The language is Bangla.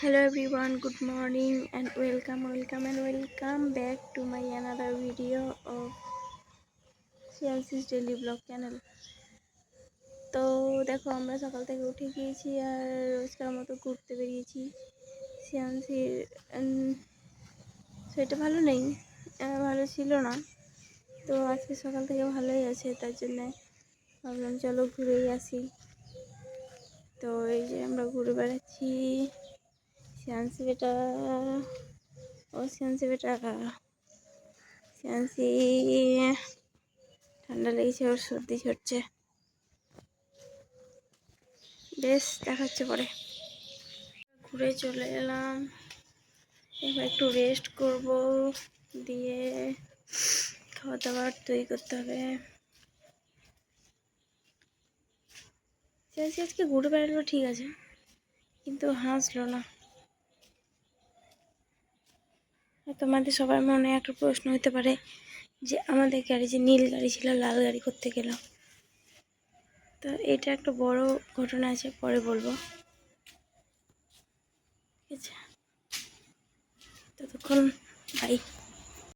Hello everyone, good morning and welcome back to my another video of Science's daily vlog channel. তো দেখো আমরা সকাল থেকে উঠে গিয়েছি আর রোজকার মতো ঘুরতে বেরিয়েছি। সিয়ান্সির সেটা ভালো নেই, ভালো ছিল না। তো আজকে সকাল থেকে ভালোই আছে, তার জন্য ভাবলাম চলো ঘুরেই আসি। তো এই যে আমরা ঘুরে বেড়াচ্ছি। সিয়ান্সি বেটা সিয়ান্সি ঠান্ডা লেগেছে, ওর সর্দি ছড়ছে, বেশ দেখাচ্ছে পরে। ঘুরে চলে এলাম, এবার একটু রেস্ট করব, দিয়ে খাওয়া দাওয়ার তৈরি করতে হবে। সিয়ান্সি আজকে ঘুরে বেড়ালো ঠিক আছে, কিন্তু হাসলো না। তোমাদের সবার মনে একটা প্রশ্ন হতে পারে যে আমাদের গাড়ি যে নীল গাড়ি ছিল লাল গাড়ি করতে গেল। তো এটা একটা বড় ঘটনা আছে, পরে বলবো, ঠিক আছে? ততক্ষণ বাই।